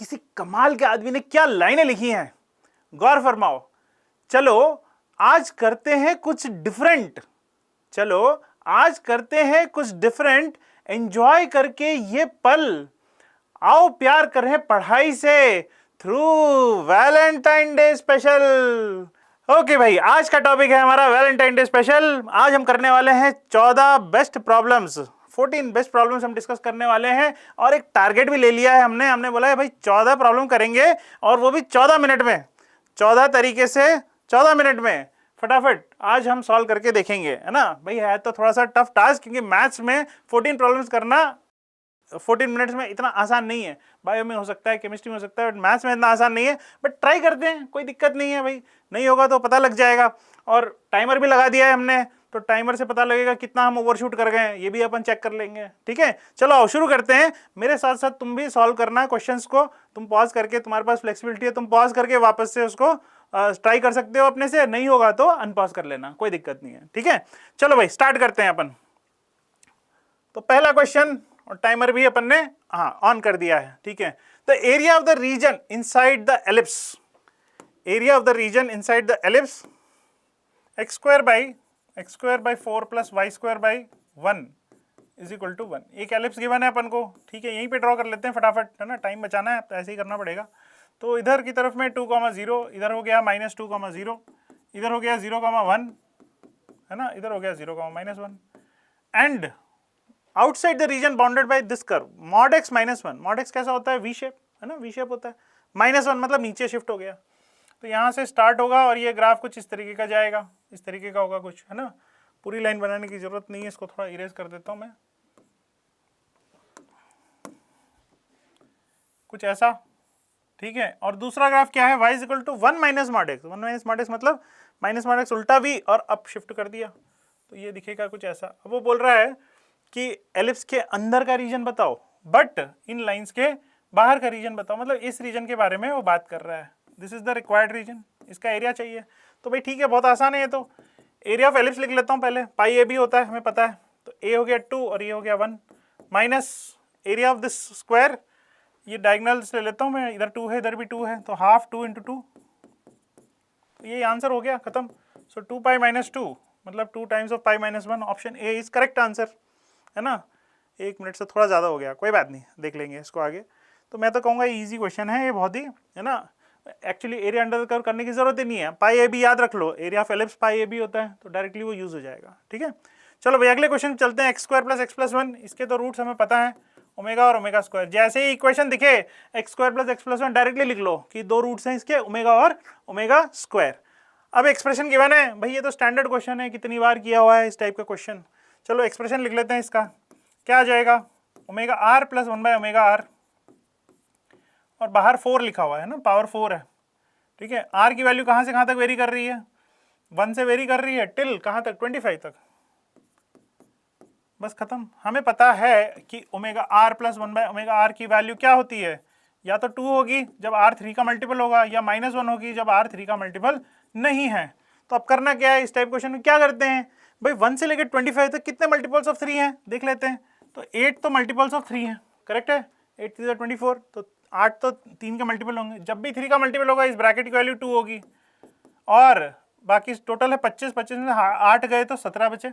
किसी कमाल के आदमी ने क्या लाइनें लिखी हैं, गौर फरमाओ। चलो आज करते हैं कुछ डिफरेंट, एंजॉय करके ये पल, आओ प्यार करें पढ़ाई से through Valentine day special. Okay भाई, आज का टॉपिक है हमारा वैलेंटाइन डे स्पेशल। आज हम करने वाले हैं 14 बेस्ट प्रॉब्लम्स, 14 बेस्ट प्रॉब्लम्स हम डिस्कस करने वाले हैं और एक टारगेट भी ले लिया है हमने बोला है भाई 14 प्रॉब्लम करेंगे और वो भी 14 मिनट में, 14 तरीके से 14 मिनट में फटाफट आज हम सॉल्व करके देखेंगे, है ना भाई। है तो थोड़ा सा टफ टास्क, क्योंकि मैथ्स में 14 प्रॉब्लम्स करना 14 मिनट्स में इतना आसान नहीं है। बायो में हो सकता है, केमिस्ट्री में हो सकता है, बट मैथ्स में इतना आसान नहीं है। बट ट्राई करते हैं, कोई दिक्कत नहीं है भाई, नहीं होगा तो पता लग जाएगा। और टाइमर भी लगा दिया है हमने, तो टाइमर से पता लगेगा कितना हम ओवरशूट कर गए, ये भी अपन चेक कर लेंगे। ठीक है, चलो आओ शुरू करते हैं। मेरे साथ साथ तुम भी सॉल्व करना क्वेश्चंस को, तुम पॉज करके, तुम्हारे पास फ्लेक्सिबिलिटी है, तुम पॉज करके वापस से उसको ट्राई कर सकते हो अपने से, नहीं होगा तो अनपॉज कर लेना, कोई दिक्कत नहीं है। ठीक है, चलो भाई स्टार्ट करते हैं अपन। तो पहला क्वेश्चन, और टाइमर भी अपन ने ऑन कर दिया है। ठीक है, the area of the region inside the ellipse, area of the region inside the ellipse x square by 4 plus y square by 1 is equal to 1। एक एलिप्स गिवन है अपन को, ठीक है, यहीं पे ड्रॉ कर लेते हैं फटाफट, है ना, टाइम बचाना है तो ऐसे ही करना पड़ेगा। तो इधर की तरफ में 2,0, इधर हो गया -2,0, इधर हो गया 0,1, है ना, इधर हो गया 0,-1, and outside the region bounded by this curve mod x -1। mod x कैसा होता है, वी शेप, है ना, वी शेप होता है। -1 मतलब नीचे शिफ्ट हो गया, तो यहाँ से स्टार्ट होगा और ये ग्राफ कुछ इस तरीके का जाएगा, इस तरीके का होगा कुछ, है ना। पूरी लाइन बनाने की जरूरत नहीं है, इसको थोड़ा इरेज कर देता हूँ मैं, कुछ ऐसा। ठीक है, और दूसरा ग्राफ क्या है, y equal to 1 minus mod x। 1 minus mod x मतलब माइनस mod x उल्टा v और अप शिफ्ट कर दिया, तो ये दिखेगा कुछ ऐसा। अब वो बोल रहा है कि एलिप्स के अंदर का रीजन बताओ, बट इन लाइंस के बाहर का रीजन बताओ, मतलब इस रीजन के बारे में वो बात कर रहा है। This is the required region, इसका एरिया चाहिए। तो भाई ठीक है, बहुत आसान है ये तो। एरिया ऑफ एलिप्स लिख लेता हूँ पहले, पाई ए बी होता है, हमें पता है। तो ए हो गया 2 और ये हो गया 1, minus area of this square, ये डायगोनल्स ले लेता हूँ मैं, इधर 2 है, इधर भी 2 है, तो हाफ 2 × 2, तो ये आंसर हो गया, खत्म। सो 2 पाई -2 मतलब 2 times of pi -1, option A is correct answer, है ना। 1 मिनट से थोड़ा ज़्यादा हो गया, कोई बात नहीं, देख लेंगे इसको आगे। तो मैं तो कहूँगा ईजी क्वेश्चन है ये, बहुत ही, है ना। Actually area under the curve करने की जरूरत ही नहीं है, पाई ए बी याद रख लो, area of ellipse pi A B होता है, तो डायरेक्टली वो यूज हो जाएगा। ठीक है, चलो भाई अगले क्वेश्चन चलते हैं। x² + x + 1, इसके तो रूट्स हमें पता है, ओमेगा और ओमेगा स्क्वायर। जैसे ही इक्वेशन दिखे x² + x + 1 डायरेक्टली लिख लो कि दो रूट्स हैं इसके, ओमेगा और ओमेगा स्क्वायर। अब एक्सप्रेशन गिवन है भाई, ये तो स्टैंडर्ड क्वेश्चन है, कितनी बार किया हुआ है इस टाइप का क्वेश्चन। चलो एक्सप्रेशन लिख लेते हैं इसका, क्या आ जाएगा, ओमेगा r + 1/ओमेगा r, और बाहर 4 लिखा हुआ है ना, पावर 4 है। ठीक है, r की वैल्यू कहाँ से कहाँ तक वेरी कर रही है, 1 से वेरी कर रही है टिल कहाँ तक, 25 तक, बस खत्म। हमें पता है कि ओमेगा r + 1/ओमेगा r की वैल्यू क्या होती है, या तो 2 होगी जब r 3 का मल्टीपल होगा, या -1 होगी जब r 3 का मल्टीपल नहीं है। तो अब करना क्या है, इस टाइप क्वेश्चन में क्या करते हैं भाई, 1 से लेकर 25 तक कितने मल्टीपल्स ऑफ 3 हैं देख लेते हैं। तो 8 तो मल्टीपल्स ऑफ 3 है, करेक्ट है, 8 3 24, तो 8 तो 3 के मल्टीपल होंगे। जब भी 3 का मल्टीपल होगा इस ब्रैकेट की वैल्यू 2 होगी, और बाकी टोटल है 25, 25 में 8 गए तो 17 बचे,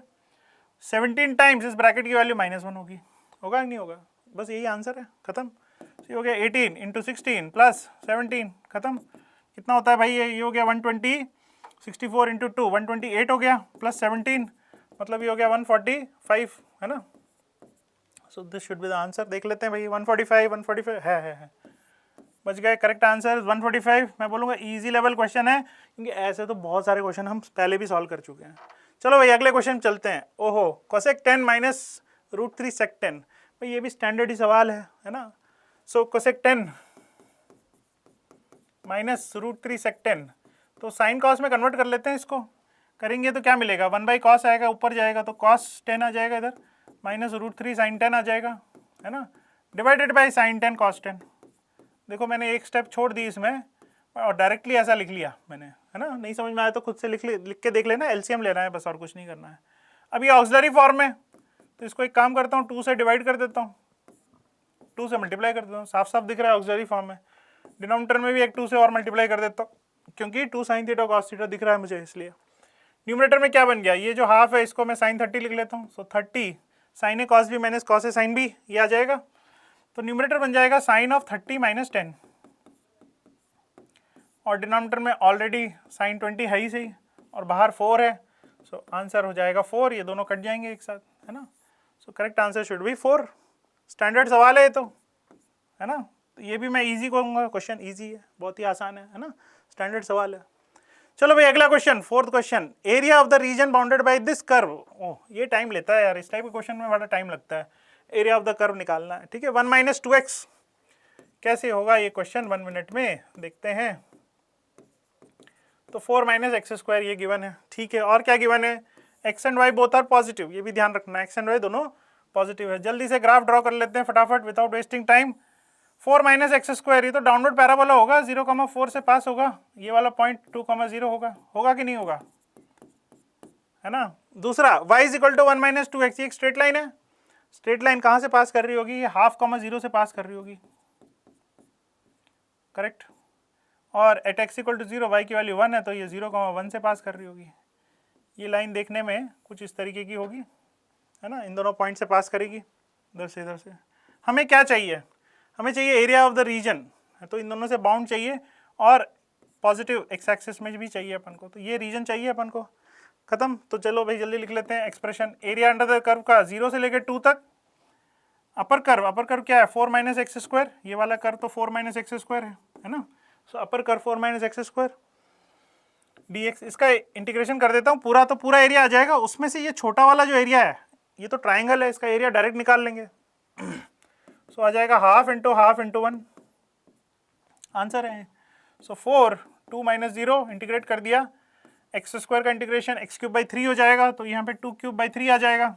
17 टाइम्स इस ब्रैकेट की वैल्यू -1 होगी, होगा कि नहीं होगा, बस यही आंसर है, खत्म। तो ये हो गया 18 × 16 + 17, खत्म। कितना होता है भाई, ये हो गया 120, 64 × 2 128 हो गया, प्लस 17 मतलब ये हो गया 145, है ना। So this should be the answer. देख लेते हैं भाई, 145 है, बच गए, करेक्ट आंसर 145। मैं बोलूँगा इजी लेवल क्वेश्चन है, क्योंकि ऐसे तो बहुत सारे क्वेश्चन हम पहले भी सॉल्व कर चुके हैं। चलो भाई अगले क्वेश्चन चलते हैं। ओहो, cosec 10 - √3 sec 10, भाई ये भी स्टैंडर्ड ही सवाल है ना। सो cosec 10 - √3 sec 10, तो साइन कॉस में कन्वर्ट कर लेते हैं इसको। करेंगे तो क्या मिलेगा, 1/cos आएगा, ऊपर जाएगा तो cos 10 आ जाएगा इधर, -√3 sin 10 आ जाएगा, है ना, डिवाइडेड बाई sin 10 cos 10। देखो मैंने एक स्टेप छोड़ दी इसमें और डायरेक्टली ऐसा लिख लिया मैंने, है ना। नहीं समझ में आया तो खुद से लिख के देख लेना, एलसीएम लेना है बस, और कुछ नहीं करना है। अब ये ऑक्सिलरी फॉर्म में, तो इसको एक काम करता हूँ, 2 से डिवाइड कर देता हूँ, 2 से मल्टीप्लाई कर देता हूँ, साफ साफ दिख रहा है ऑक्सिलरी फॉर्म में। डिनोमिनेटर में भी एक 2 से और मल्टीप्लाई कर देता हूँ, क्योंकि 2 sin थीटा cos थीटा दिख रहा है मुझे, इसलिए। न्यूमरेटर में क्या बन गया, ये जो हाफ है इसको मैं sin 30 लिख लेता हूँ, सो 30 sin ए cos b माइनस cos ए sin b, ये आ जाएगा। तो न्यूमरेटर बन जाएगा sin ऑफ 30 माइनस 10, और डिनोमिनेटर में ऑलरेडी sin 20 है ही सही, और बाहर 4 है, सो आंसर हो जाएगा 4, ये दोनों कट जाएंगे एक साथ, है ना। सो correct answer should be 4। Standard सवाल है ये तो, है ना। तो ये भी मैं इजी कहूँगा, क्वेश्चन इजी है, बहुत ही आसान है ना, स्टैंडर्ड सवाल है। चलो भाई अगला question, fourth question, area of the region bounded by this curve. ओह ये टाइम लेता है यार, इस टाइप के क्वेश्चन में बड़ा टाइम लगता है, एरिया ऑफ द कर्व निकालना है, ठीक है। 1 माइनस 2x, कैसे होगा ये क्वेश्चन 1 मिनट में देखते हैं। तो 4 माइनस एक्स स्क्वायर ये गिवन है, ठीक है। और क्या गिवन है, x and y both are positive, ये भी ध्यान रखना है, एक्स एंड वाई दोनों पॉजिटिव है। जल्दी से ग्राफ ड्रॉ कर लेते हैं फटाफट without wasting time. 4 minus x square, ये तो डाउनवर्ड पैराबोला होगा, 0,4 से पास होगा, ये वाला पॉइंट 2,0 होगा कि नहीं होगा, है ना। दूसरा y is equal to 1 minus 2x, ये एक स्ट्रेट लाइन है, स्ट्रेट लाइन कहाँ से पास कर रही होगी, ये 0.5 से पास कर रही होगी, करेक्ट। और at x equal to 0 y की वैल्यू 1 है, तो ये 0,1 से पास कर रही होगी। ये लाइन देखने में कुछ इस तरीके की होगी, है ना, इन दोनों पॉइंट से पास करेगी, इधर से इधर से। हमें क्या चाहिए, हमें चाहिए एरिया ऑफ द रीजन, तो इन दोनों से बाउंड चाहिए, और पॉजिटिव एक्स एक्सिस में भी चाहिए अपन को, तो ये रीजन चाहिए अपन को। खत्म। तो चलो भाई जल्दी लिख लेते हैं expression, area under the curve का 0 से लेकर 2 तक। अपर कर्व क्या है, 4 माइनस एक्स स्क्वायर, ये वाला कर्व तो 4 माइनस एक्स स्क्वायर है ना। So upper curve 4 minus x square dx, इसका इंटीग्रेशन कर देता हूँ पूरा, तो पूरा एरिया आ जाएगा। उसमें से ये छोटा वाला जो एरिया है, ये तो ट्राइंगल है, इसका एरिया डायरेक्ट निकाल लेंगे। सो आ जाएगा हाफ इंटू 1 आंसर है। सो 4 2 माइनस 0 इंटीग्रेट कर दिया, एक्स स्क्वायर का इंटीग्रेशन एक्स क्यूब बाई 3 हो जाएगा, तो यहाँ पे 2 क्यूब बाई 3 आ जाएगा,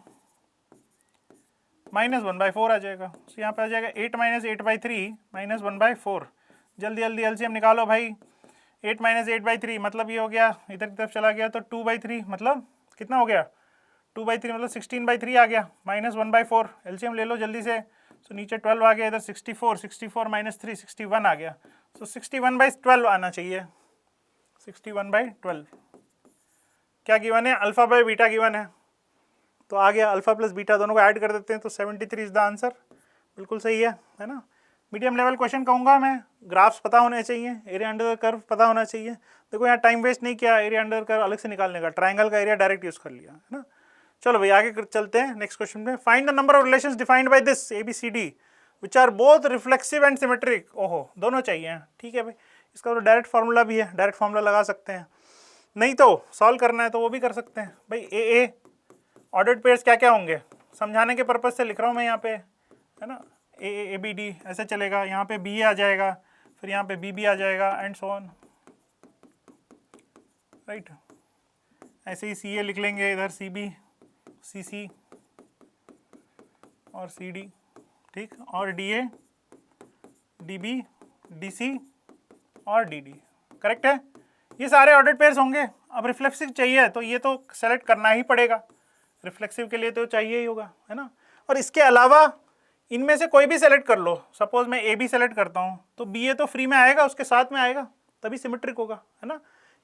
माइनस 1/4 आ जाएगा। सो यहाँ पे आ जाएगा 8 माइनस 8/3 माइनस 1/4। जल्दी जल्दी एलसीएम निकालो भाई, 8 माइनस 8/3 मतलब ये हो गया, इधर की तरफ चला गया तो 2/3 मतलब कितना हो गया, 2/3 मतलब 16/3 आ गया, माइनस 1/4। एलसीएम ले लो जल्दी से। सो नीचे 12 आ गया, इधर 64 माइनस 3 61 आ गया। सो 61/12 आना चाहिए, 61/12। क्या गिवन है, अल्फा बाय बीटा गिवन है, तो आ गया अल्फा प्लस बीटा दोनों को ऐड कर देते हैं, तो 73 इज द आंसर। बिल्कुल सही है ना। मीडियम लेवल क्वेश्चन कहूँगा मैं, ग्राफ्स पता होने चाहिए, एरिया अंडर द कर्व पता होना चाहिए। देखो यहाँ टाइम वेस्ट नहीं किया, एरिया अंडर द कर्व अलग से निकालने का, ट्राइंगल का एरिया डायरेक्ट यूज कर लिया, है ना। चलो भाई आगे चलते हैं नेक्स्ट क्वेश्चन में। Find the number of relations defined by this ABCD which are both reflexive and symmetric. ओहो दोनों चाहिए, ठीक है भाई। इसका तो डायरेक्ट फार्मूला भी है, डायरेक्ट फार्मूला लगा सकते हैं, नहीं तो सॉल्व करना है तो वो भी कर सकते हैं भाई। ए ऑर्डर्ड पेयर्स क्या क्या होंगे, समझाने के पर्पज से लिख रहा हूँ मैं यहाँ पे, है ना। ABD ऐसे चलेगा, यहाँ पे BA आ जाएगा, फिर यहाँ पे BB आ जाएगा, एंड सो ऑन, राइट। ऐसे ही CA लिख लेंगे, इधर CB CC और CD, ठीक, और DA DB DC और DD, करेक्ट है। ये सारे ऑर्डर्ड पेयर्स होंगे। अब रिफ्लेक्सिव चाहिए तो ये तो सेलेक्ट करना ही पड़ेगा, रिफ्लेक्सिव के लिए तो चाहिए ही होगा, है ना। और इसके अलावा इनमें से कोई भी सेलेक्ट कर लो, सपोज मैं AB सेलेक्ट करता हूँ तो BA तो फ्री में आएगा, उसके साथ में आएगा, तभी सिमेट्रिक होगा, है ना।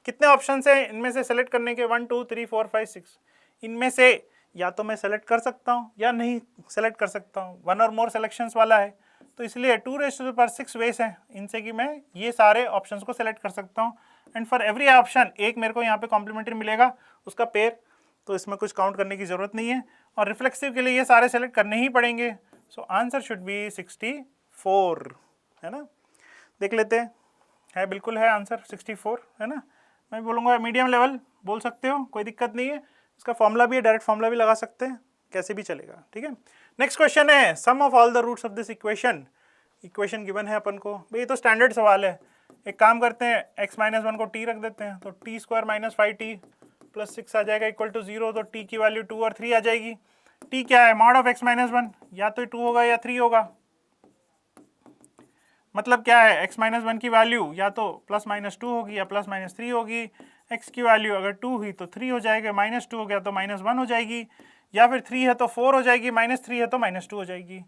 कितने ऑप्शन है इनमें से सेलेक्ट करने के, 1 2 3 4 5 6। इनमें से या तो मैं सेलेक्ट कर सकता हूँ या नहीं सेलेक्ट कर सकता हूँ, 1 और मोर सिलेक्शंस वाला है, तो इसलिए 2⁻6 वेस हैं इनसे कि मैं ये सारे ऑप्शंस को सेलेक्ट कर सकता हूँ। एंड फॉर एवरी ऑप्शन एक मेरे को यहाँ पे कॉम्प्लीमेंट्री मिलेगा उसका पेयर, तो इसमें कुछ काउंट करने की ज़रूरत नहीं है। और रिफ्लेक्सिव के लिए ये सारे सेलेक्ट करने ही पड़ेंगे। सो आंसर शुड बी 64, है ना। देख लेते हैं, है बिल्कुल है आंसर 64, है ना। मैं बोलूँगा मीडियम लेवल बोल सकते हो, कोई दिक्कत नहीं है। इसका फॉर्मूला भी है, डायरेक्ट फॉर्मूला भी लगा सकते हैं, कैसे भी चलेगा, ठीक है। नेक्स्ट क्वेश्चन है, sum of all the roots of this equation given है अपन को। भाई ये तो स्टैंडर्ड सवाल है। एक काम करते हैं, x-1 को t रख देते हैं, तो t² - 5t + 6 आ जाएगा इक्वल टू 0। तो t की वैल्यू 2 और 3 आ जाएगी। t क्या है, मॉड ऑफ x-1, या तो 2 होगा या 3 होगा। मतलब क्या है, x-1 की वैल्यू या तो +-2 होगी या +-3 होगी। x की वैल्यू अगर 2 हुई तो 3 हो जाएगा, -2 हो गया तो -1 हो जाएगी, या फिर 3 है तो 4 हो जाएगी, -3 है तो -2 हो जाएगी।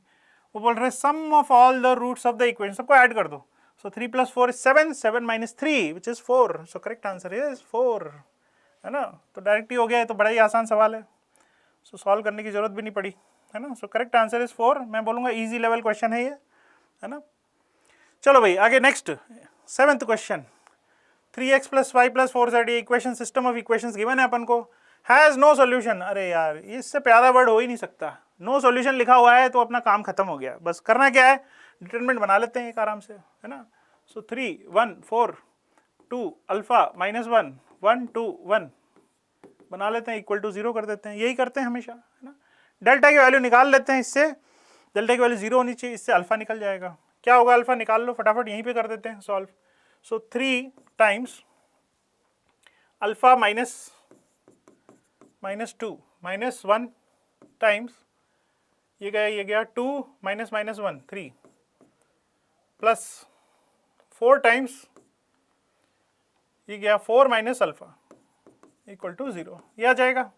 वो बोल रहे sum of all the roots of the equation, सबको ऐड कर दो। So 3 plus 4 is 7, 7 minus 3 which is 4. So correct answer is 4, है ना. तो डायरेक्ट ही हो गया है, तो बड़ा ही आसान सवाल है. सो सॉल्व करने की जरूरत भी नहीं पड़ी, है ना. सो करेक्ट आंसर इज 4. मैं बोलूँगा इजी लेवल क्वेश्चन है ये, है ना. चलो भाई आगे next 7th question. 3x plus y plus 4z ये equation system of equations given है अपन को. Has no solution. अरे यार इससे प्यारा वर्ड हो ही नहीं सकता. नो सॉल्यूशन लिखा हुआ है तो अपना काम खत्म हो गया. बस करना क्या है, डिटरमिनेंट बना लेते हैं एक आराम से, है ना. सो 3 1 4 2 अल्फा माइनस 1 1 2 1 बना लेते हैं, इक्वल टू 0 कर देते हैं. यही करते हैं हमेशा, है ना. डेल्टा की वैल्यू निकाल लेते हैं इससे. डेल्टा की वैल्यू 0 होनी चाहिए, इससे अल्फा निकल जाएगा. क्या होगा, अल्फा निकाल लो फटाफट, यहीं पे कर देते हैं सॉल्व. सो 3 times alpha minus 2 minus 1 times ये गया 2 माइनस 1 3 प्लस 4 टाइम्स ये गया 4 माइनस अल्फा इक्वल टू 0. ये आ जाएगा.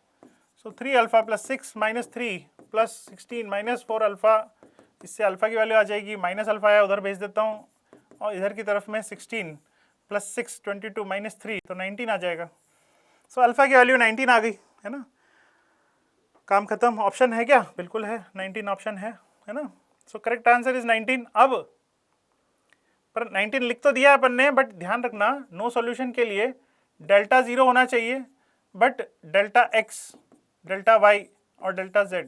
सो 3 alpha plus 6 minus 3 plus 16 minus 4 alpha. इससे अल्फा की वैल्यू आ जाएगी, माइनस अल्फा है उधर भेज देता हूँ, और इधर की तरफ में 16 प्लस 6 22 माइनस 3 तो 19 आ जाएगा. सो अल्फा की वैल्यू 19 आ गई, है ना. काम खत्म. ऑप्शन है क्या, बिल्कुल है, 19 ऑप्शन है ना. सो करेक्ट आंसर इज 19. अब पर 19 लिख तो दिया अपन ने, बट ध्यान रखना नो सॉल्यूशन के लिए डेल्टा 0 होना चाहिए, but delta x, delta y और डेल्टा z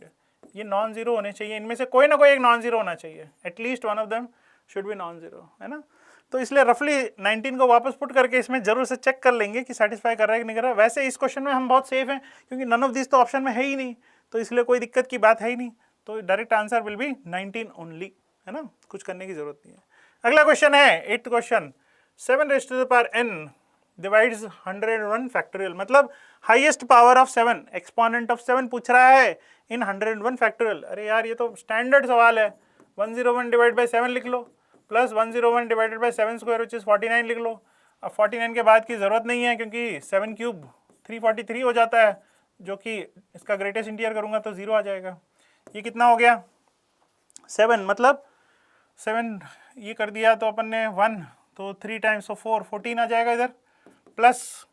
ये नॉन जीरो होने चाहिए. इनमें से कोई ना कोई एक नॉन जीरो होना चाहिए, at least one of them should be non zero, है ना. तो इसलिए रफली 19 को वापस पुट करके इसमें जरूर से चेक कर लेंगे कि सेटिस्फाई कर रहा है कि नहीं कर रहा है. वैसे इस क्वेश्चन में हम बहुत सेफ हैं क्योंकि नन ऑफ दिस तो ऑप्शन में है ही नहीं, तो इसलिए कोई दिक्कत की बात है ही नहीं. तो direct answer will B 19 only, है ना. कुछ करने की जरूरत नहीं है. अगला क्वेश्चन है 8th question. 7 raised to the power n divides 101 factorial. मतलब highest power of 7, exponent of 7 पूछ रहा है इन 101 फैक्टोरियल. अरे यार ये तो स्टैंडर्ड सवाल है. 101 डिवाइड बाई 7 लिख लो, plus 101 divided by 7 square which is 49 लिख लो. अब 49 के बाद की ज़रूरत नहीं है क्योंकि 7 क्यूब 343 हो जाता है, जो कि इसका ग्रेटेस्ट इंटीजर करूँगा तो 0 आ जाएगा. ये कितना हो गया 7, मतलब 7 ये कर दिया तो अपन ने 1 तो 3 टाइम्स तो 4 14 आ जाएगा इधर, प्लस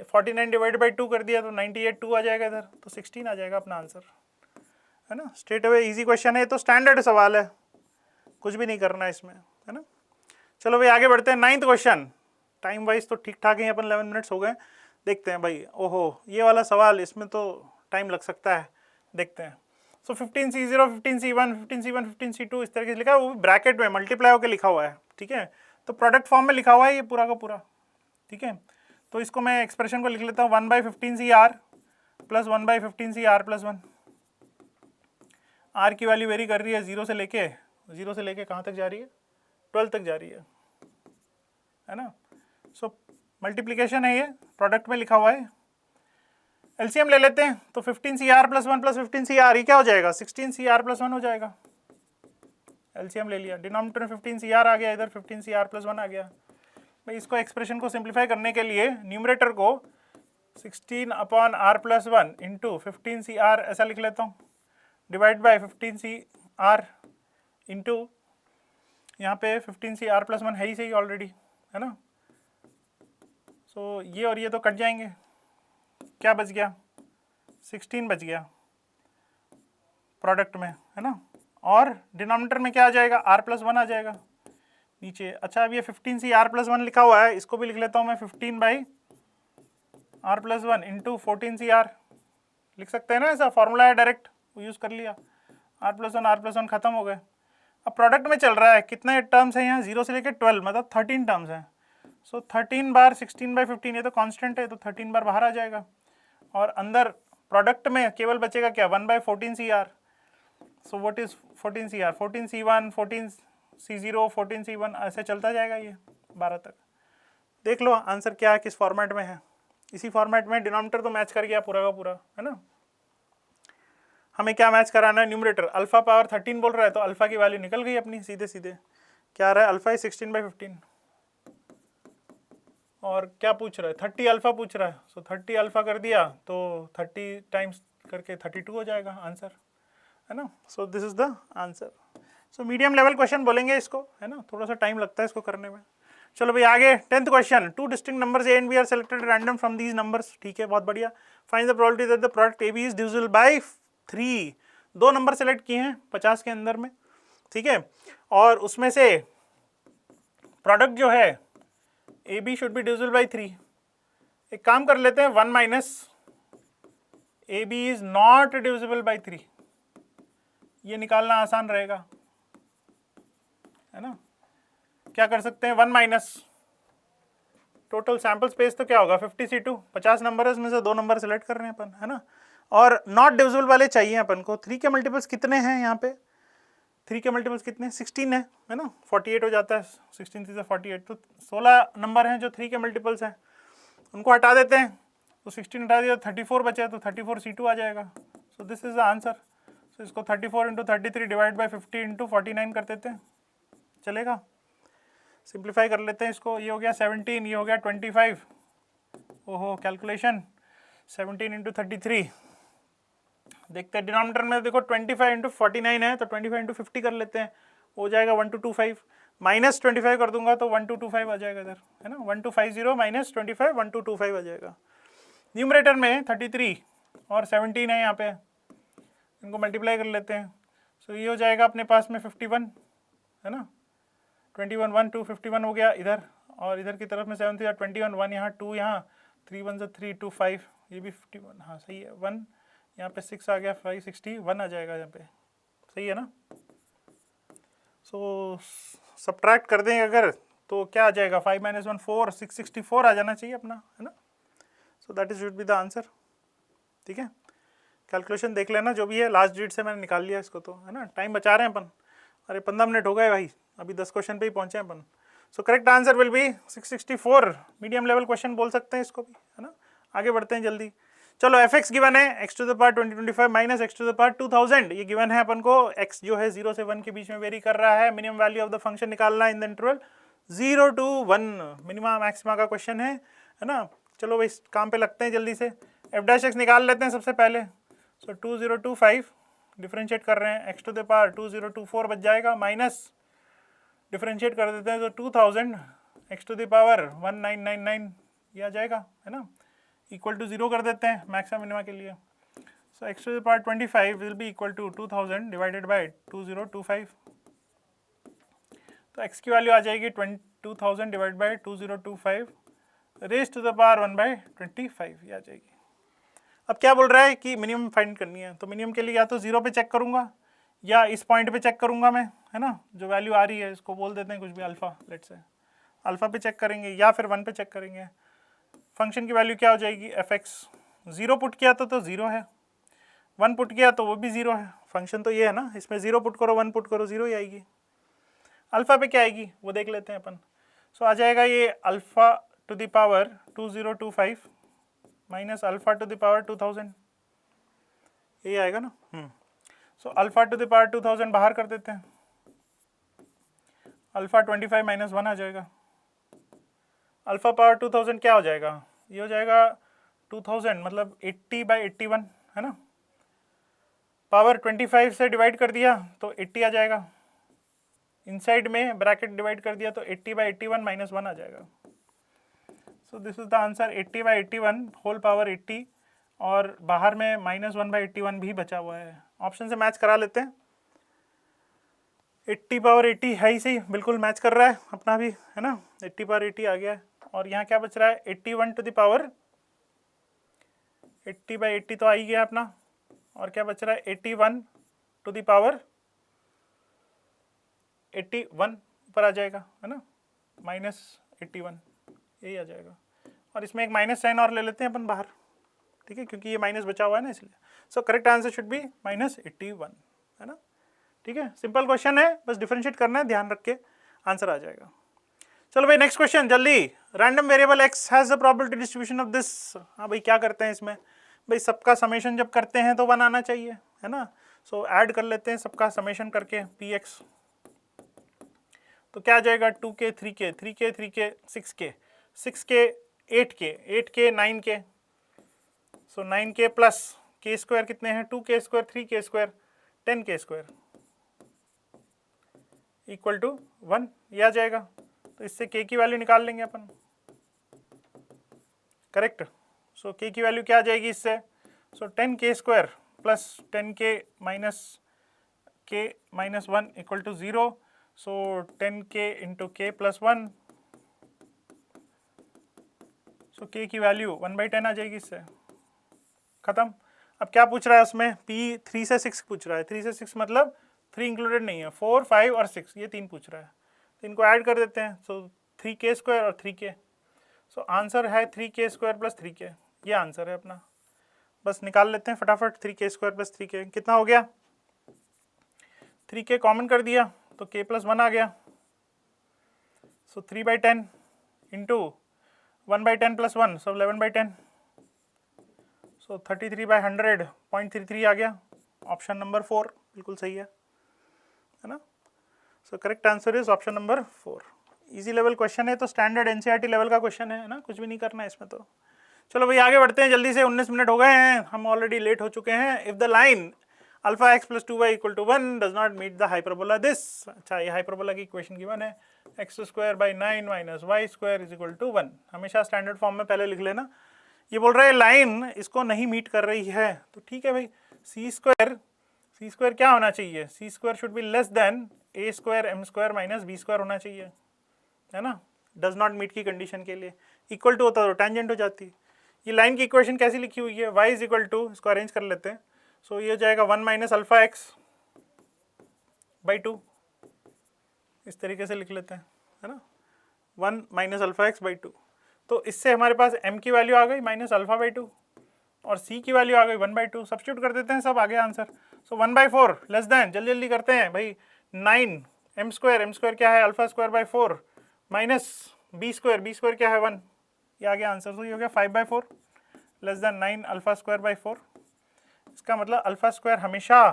49 डिवाइड बाई 2 कर दिया तो 98 2 आ जाएगा इधर, तो 16 आ जाएगा अपना आंसर, है ना. स्ट्रेट अवे इजी क्वेश्चन है, तो स्टैंडर्ड सवाल है, कुछ भी नहीं करना है इसमें, है ना. चलो भाई आगे बढ़ते हैं. 9th question. टाइम वाइज तो ठीक ठाक ही अपन 11 मिनट्स हो गए. देखते हैं भाई. ओहो ये वाला सवाल, इसमें तो टाइम लग सकता है, देखते हैं. सो 15C0 15C1 15C1 15C2 इस तरीके से लिखा है, वो ब्रैकेट में मल्टीप्लाई होकर लिखा हुआ है, ठीक है. तो प्रोडक्ट फॉर्म में लिखा हुआ है ये पूरा का पूरा, ठीक है. तो इसको मैं एक्सप्रेशन को लिख लेता हूँ 1/15CR plus 1/15CR plus 1. R की वैल्यू वेरी कर रही है, 0 से लेके कहाँ तक जा रही है, 12 तक जा रही है ना. सो मल्टीप्लिकेशन है ये, प्रोडक्ट में लिखा हुआ है. एलसीएम ले लेते हैं, तो 15CR प्लस 1 प्लस 15CR ये क्या हो जाएगा 16CR प्लस 1 हो जाएगा. एलसीएम ले लिया, डिनोमिनेटर में 15CR आ गया, इधर 15CR प्लस 1 आ गया. भाई इसको एक्सप्रेशन को सिंप्लीफाई करने के लिए न्यूमरेटर को 16/r प्लस 1 इंटू 15CR ऐसा लिख लेता हूँ, डिवाइड बाई 15CR इंटू यहाँ पे 15CR प्लस 1 है ही सही ऑलरेडी, है ना. सो ये और ये तो कट जाएंगे, क्या बच गया 16 बच गया प्रोडक्ट में, है ना. और डिनोमिनेटर में क्या आ जाएगा r प्लस 1 आ जाएगा नीचे. अच्छा अब ये 15CR प्लस 1 लिखा हुआ है, इसको भी लिख लेता हूँ मैं 15/r प्लस 1 इंटू 14CR लिख सकते हैं ना, ऐसा फॉर्मूला है डायरेक्ट, वो यूज़ कर लिया. r प्लस 1 खत्म हो गए. अब प्रोडक्ट में चल रहा है, कितने टर्म्स हैं यहाँ 0 से लेकर 12, मतलब 13 टर्म्स हैं. सो 13 बार 16/15 ये तो कांस्टेंट है, तो 13 बार बाहर आ जाएगा. और अंदर प्रोडक्ट में केवल बचेगा क्या 1/14CR. So what is 14CR 14C1 14C0 14C1 ऐसे चलता जाएगा ये 12 तक. देख लो आंसर क्या है, किस फॉर्मेट में है. इसी फॉर्मेट में डिनोमिनेटर तो मैच कर गया पूरा का पूरा, है ना. हमें क्या मैच कराना है, न्यूमरेटर. अल्फा पावर 13 बोल रहा है, तो अल्फा की वैल्यू निकल गई अपनी सीधे सीधे. क्या आ रहा है, अल्फा है 16/15. और क्या पूछ रहा है 30 अल्फा पूछ रहा है. सो 30 अल्फा कर दिया तो 30 टाइम्स करके 32 हो जाएगा आंसर, है ना. सो this is the answer. So medium level question बोलेंगे इसको, है ना, थोड़ा सा टाइम लगता है इसको करने में। चलो भाई आगे 10th question, two distinct numbers a and b are selected random from these numbers. ठीक है, बहुत बढ़िया। Find the probability that the product a b is divisible by 3। दो नंबर सेलेक्ट किए हैं 50 के अंदर में, ठीक है, और उसमें से प्रोडक्ट जो है a b should be divisible by 3। एक काम कर लेते हैं, 1 minus a b is not divisible by 3, ये निकालना आसान रहेगा, है ना। क्या कर सकते हैं, 1 माइनस टोटल सैंपल स्पेस तो क्या होगा 50C2, 50 नंबर है, इसमें से 2 नंबर सेलेक्ट कर रहे हैं अपन, है ना, और नॉट डिविजिबल वाले चाहिए अपन को। 3 के मल्टीपल्स कितने हैं यहाँ पे, 3 के मल्टीपल्स कितने, 16 है ना, 48 हो जाता है, 16 से 48, तो 16 नंबर हैं जो 3 के मल्टीपल्स हैं, उनको हटा देते हैं, तो 16 हटा दिया 34 बचे, तो 34C2 आ जाएगा। So this is the answer. सो इसको 34 × 33 डिवाइड बाई 50 × 49 कर देते हैं, चलेगा। सिंप्लीफाई कर लेते हैं इसको, ये हो गया 17, ये हो गया 25, ओहो कैलकुलेशन, 17 × 33, देखते हैं डिनोमिनेटर में, देखो 25 × 49 है, तो 25 × 50 कर लेते हैं, हो जाएगा 1225, माइनस 25 कर दूंगा तो 1225 आ जाएगा इधर, है ना, 1250 माइनस 25 1225 आ जाएगा। न्यूमरेटर में 33 और 17 है यहाँ पे, इनको मल्टीप्लाई कर लेते हैं, सो ये हो जाएगा अपने पास में 51, है ना, 21 1 2 51 हो गया इधर, और इधर की तरफ में 7 3 21 1 यहाँ 2 यहाँ 3 1 से 3 2 5, ये भी 51, हाँ सही है, 1 यहाँ पे 6 आ गया, 5 61 आ जाएगा यहाँ पे, सही है ना। सो सब्ट्रैक्ट कर देंगे अगर तो क्या आ जाएगा, 5 - 1 4, 664 आ जाना चाहिए अपना, है ना। So that is should be the answer, ठीक है। कैलकुलेशन देख लेना जो भी है, लास्ट डेट से मैंने निकाल लिया इसको, तो है ना, टाइम बचा रहे हैं अपन, अरे 15 मिनट हो गए भाई, अभी 10 क्वेश्चन पे ही पहुंचे हैं अपन। So correct answer will be 664, medium level question बोल सकते हैं इसको भी, है ना। आगे बढ़ते हैं जल्दी। चलो fx गिवन है x to the power 2025 minus x to the power 2000, ये गिवन है अपन को। x जो है 0 से 1 के बीच में वेरी कर रहा है, minimum value of the function निकालना in the interval 0 to 1, minima maxima का क्वेश्चन है ना। चलो भाई काम पे लगते हैं जल्दी से, f' निकाल लेते हैं सबसे पहले। सो 2025 डिफरेंशिएट कर रहे हैं, x टू द पावर 2024 बच जाएगा, माइनस डिफरेंशिएट कर देते हैं तो 2000 x टू द पावर 1999 ये आ जाएगा, है ना, इक्वल टू 0 कर देते हैं मैक्सिमा मिनिमा के लिए। So x to the power 25 will be equal to 2000 divided by 2025, तो x की वैल्यू आ जाएगी 2000 divide by 2025 raise to the power 1/25 ये आ जाएगी। अब क्या बोल रहा है कि मिनिमम फाइंड करनी है, तो मिनिमम के लिए या तो 0 पे चेक करूंगा या इस पॉइंट पे चेक करूंगा मैं, है ना, जो वैल्यू आ रही है इसको बोल देते हैं कुछ भी अल्फा, लेट्स से अल्फा पे चेक करेंगे या फिर 1 पे चेक करेंगे। फंक्शन की वैल्यू क्या हो जाएगी, fx 0 पुट किया तो 0 है, 1 पुट किया तो वो भी 0 है, फंक्शन तो ये है ना, इसमें 0 पुट करो 1 पुट करो 0 ही आएगी। अल्फा पे क्या आएगी वो देख लेते हैं अपन। सो आ जाएगा ये alpha two the power 2025 minus alpha two the power 2000, यही आएगा ना। So alpha two the power 2000 बाहर कर देते हैं, अल्फा 25 - 1 आ जाएगा, अल्फा पावर 2000 क्या हो जाएगा, ये हो जाएगा 2000 मतलब 80/81, है ना, पावर 25 से डिवाइड कर दिया तो 80 आ जाएगा, इनसाइड में ब्रैकेट डिवाइड कर दिया तो 80/81 - 1 आ जाएगा। So this is the answer, 80/81 whole power 80, और बाहर में -1/81 भी बचा हुआ है, ऑप्शन से मैच करा लेते हैं। 80/80 है ही सही, बिल्कुल मैच कर रहा है अपना भी, है ना, 80/80 आ गया है, और यहाँ क्या बच रहा है 81 टू द पावर 80/80 तो आ ही गया अपना, और क्या बच रहा है 81 टू द पावर 81 ऊपर आ जाएगा, है ना, -81 यही आ जाएगा, और इसमें एक माइनस साइन और ले लेते हैं अपन बाहर, ठीक है, क्योंकि ये माइनस बचा हुआ है ना इसलिए। सो करेक्ट आंसर शुड बी -81, है ना, ठीक है, सिंपल क्वेश्चन है, बस डिफरेंशिएट करना है, ध्यान रख के आंसर आ जाएगा। चलो भाई नेक्स्ट क्वेश्चन जल्दी, random variable x has the probability distribution of this. हाँ भाई क्या करते हैं इसमें, भाई सबका समेशन जब करते हैं तो 1 आना चाहिए, है ना। सो ऐड कर लेते हैं सबका समेशन करके px, तो क्या आ जाएगा 2k 3k 3k 3k 6k 6k 8k 8k 9k, सो 9k प्लस k स्क्वायर कितने हैं 2k square 3k square 10k square, equal to 1, ये आ जाएगा। तो इससे k की वैल्यू निकाल लेंगे अपन, करेक्ट। सो k की वैल्यू क्या आ जाएगी इससे, so 10k square plus 10k minus 1 equal to 0। So 10k into k plus 1, so k की वैल्यू 1/10 आ जाएगी इससे, खत्म। अब क्या पूछ रहा है उसमें, p 3 से 6 पूछ रहा है। 3 से 6 मतलब 3 इंक्लूडेड नहीं है, 4, 5 और 6 ये 3 पूछ रहा है। तो इनको ऐड कर देते हैं। सो 3k स्क्वायर और 3k, सो आंसर है 3k स्क्वायर प्लस 3k, ये आंसर है अपना। बस निकाल लेते हैं फटाफट। 3k स्क्वायर प्लस 3k कितना हो गया, 3k कॉमन कर दिया तो k प्लस 1 आ गया। सो 3/10 इंटू 1/10 प्लस 1, सो 11/10, सो 33/100 0.33 आ गया। ऑप्शन नंबर 4 बिल्कुल सही है ना। सो correct answer is option number 4। Easy level question है, तो स्टैंडर्ड एनसीईआरटी लेवल का क्वेश्चन है ना, कुछ भी नहीं करना है इसमें। तो चलो भाई आगे बढ़ते हैं जल्दी से, 19 मिनट हो गए हैं, हम ऑलरेडी लेट हो चुके हैं। If the line alpha x plus 2y equal to 1 does not meet the hyperbola this. अच्छा, ये हाइपरबोला की इक्वेशन गिवन है, x square by 9 minus y square is equal to 1। हमेशा स्टैंडर्ड फॉर्म में पहले लिख लेना। ये बोल रहा है लाइन इसको नहीं मीट कर रही है, तो ठीक है भाई, सी स्क्वायर क्या होना चाहिए, c square should be less than a square m square minus b square होना चाहिए, है ना। डज नॉट मीट की कंडीशन के लिए इक्वल टू होता तो टेंजेंट हो जाती। ये लाइन की इक्वेशन कैसी लिखी हुई है, y इज इक्वल टू, इसको अरेंज कर लेते हैं। सो ये हो जाएगा 1 माइनस अल्फा एक्स बाई 2, इस तरीके से लिख लेते हैं, है ना, 1 माइनस अल्फा एक्स बाई 2। तो इससे हमारे पास m की वैल्यू आ गई माइनस अल्फा बाई 2 और c की वैल्यू आ गई 1/2। सब्स्टिट्यूट कर देते हैं, सब आ गया आंसर। सो 1/4 लेस देन, जल्दी जल्दी करते हैं भाई, 9 m स्क्वायर क्या है alpha square by 4 minus b square क्या है 1, ये आ गया आंसर। तो ये हो गया 5/4 less than 9 alpha square by 4। इसका मतलब अल्फा स्क्वायर हमेशा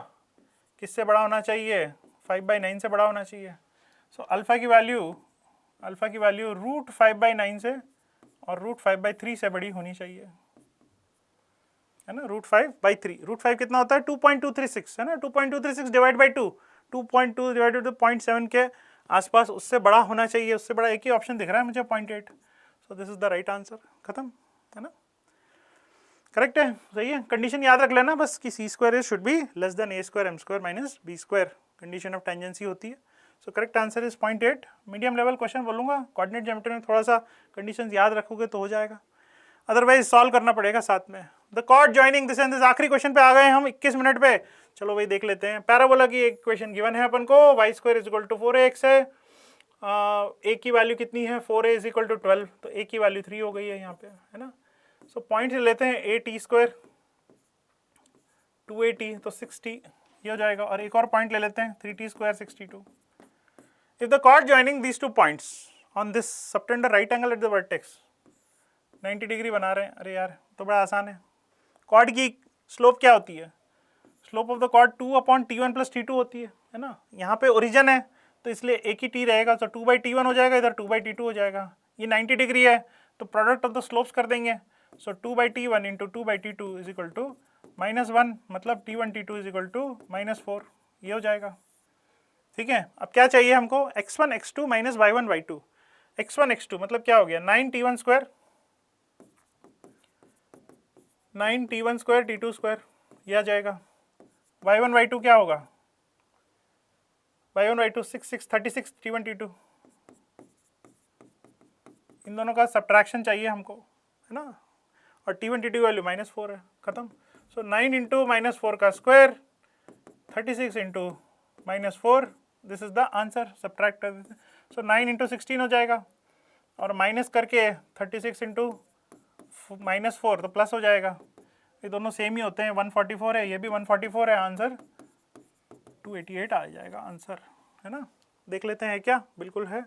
किससे बड़ा होना चाहिए, 5/9 से बड़ा होना चाहिए। सो अल्फा की वैल्यू रूट 5/9 से और रूट 5/3 से बड़ी होनी चाहिए, है ना, रूट 5/3। रूट 5 कितना होता है 2.236, है ना, 2.236 डिवाइड बाई 2, 2.2 डिवाइड बाई 0.7 के आसपास, उससे बड़ा होना चाहिए। उससे बड़ा एक ही ऑप्शन दिख रहा है मुझे, 0.8। सो this is the right answer, खत्म, है ना, करेक्ट है, सही है। कंडीशन याद रख लेना बस कि c square should be less than a square m square minus b square, condition of tangency होती है। So correct answer is 0.8। Medium level question बोलूँगा, कोऑर्डिनेट ज्योमेट्री में थोड़ा सा कंडीशन याद रखोगे तो हो जाएगा, अदरवाइज सॉल्व करना पड़ेगा साथ में। The chord joining this and this, आखिरी क्वेश्चन पे आ गए हम 21 मिनट पे। चलो भाई देख लेते हैं। पैराबोला की एक क्वेश्चन गिवन है अपन को, y square is equal to 4x है, ए की वैल्यू कितनी है 4a इज इक्वल टू 12, तो ए की वैल्यू 3 हो गई है यहाँ पे, है ना। सो पॉइंट लेते हैं ए टी स्क्वायर 2at तो 6t ये हो जाएगा, और एक और पॉइंट ले लेते हैं 3t square 62। If the chord joining these two points on this subtend a right angle at the vertex 90 degree बना रहे हैं, अरे यार तो बड़ा आसान है। कॉर्ड की स्लोप क्या होती है, slope of the chord 2/t1 plus t2 होती है ना। यहाँ पे ओरिजिन है तो इसलिए एक ही t रहेगा, तो 2/t1 हो जाएगा, इधर 2/t2 हो जाएगा। ये 90 डिग्री है तो प्रोडक्ट ऑफ द स्लोप्स कर देंगे। So 2/t1 into 2/t2 is equal to -1, मतलब t1 t2 is equal to -4, ये हो जाएगा, ठीक है। अब क्या चाहिए हमको, x1 x2 minus y1 y2। x1 x2 मतलब क्या हो गया 9t1 square, 9t1 square t2 square, यह आ जाएगा। y1 y2 क्या होगा, y1 y2 6 36 t1 t2, इन दोनों का सब्ट्रैक्शन चाहिए हमको, है ना, और t1 t2 वैल्यू -4 है, खत्म। सो 9 इंटू -4 का square 36 into -4, this is the answer, subtract कर देते हैं। सो 9 इंटू 16 हो जाएगा, और माइनस करके 36 इंटू -4 तो प्लस हो जाएगा। ये दोनों सेम ही होते हैं, 144 है, ये भी 144 है, आंसर 288 आ जाएगा आंसर, है ना। देख लेते हैं क्या, बिल्कुल है।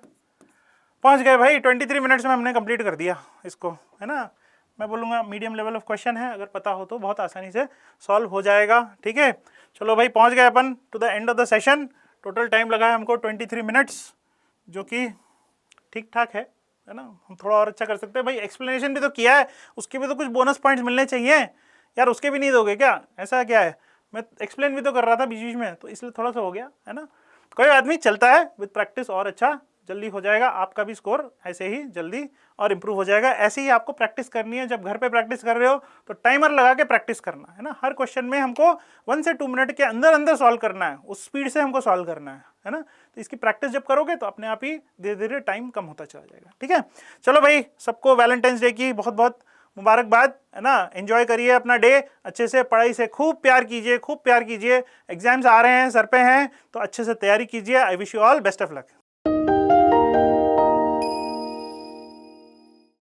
पहुंच गए भाई, 23 मिनट्स में हमने कंप्लीट कर दिया इसको, है ना। मैं बोलूँगा मीडियम लेवल ऑफ क्वेश्चन है, अगर पता हो तो बहुत आसानी से सॉल्व हो जाएगा, ठीक है। चलो भाई पहुंच गए अपन to the end of the session. Total time लगा है हमको 23 मिनट्स, जो कि ठीक ठाक है ना। हम थोड़ा और अच्छा कर सकते हैं भाई, एक्सप्लेनेशन भी तो किया है, उसके भी तो कुछ बोनस पॉइंट्स मिलने चाहिए यार, उसके भी नहीं दोगे क्या, ऐसा क्या है, मैं एक्सप्लेन भी तो कर रहा था बीच बीच में, तो इसलिए थोड़ा सा हो गया, है ना। कोई बात नहीं, चलता है, विद प्रैक्टिस और अच्छा जल्दी हो जाएगा, आपका भी स्कोर ऐसे ही जल्दी और इम्प्रूव हो जाएगा। ऐसे ही आपको प्रैक्टिस करनी है। जब घर पे प्रैक्टिस कर रहे हो तो टाइमर लगा के प्रैक्टिस करना है ना। हर क्वेश्चन में हमको 1 से 2 मिनट के अंदर अंदर सॉल्व करना है, उस स्पीड से हमको सॉल्व करना है ना। तो इसकी प्रैक्टिस जब करोगे तो अपने आप ही धीरे धीरे टाइम कम होता चला जाएगा। ठीक है, चलो भाई, सबको वैलेंटाइंस डे की बहुत बहुत मुबारकबाद, है ना। एंजॉय करिए अपना डे अच्छे से, पढ़ाई से खूब प्यार कीजिए, खूब प्यार कीजिए। एग्जाम्स आ रहे हैं, सर पे हैं, तो अच्छे से तैयारी कीजिए। I wish you all best of luck.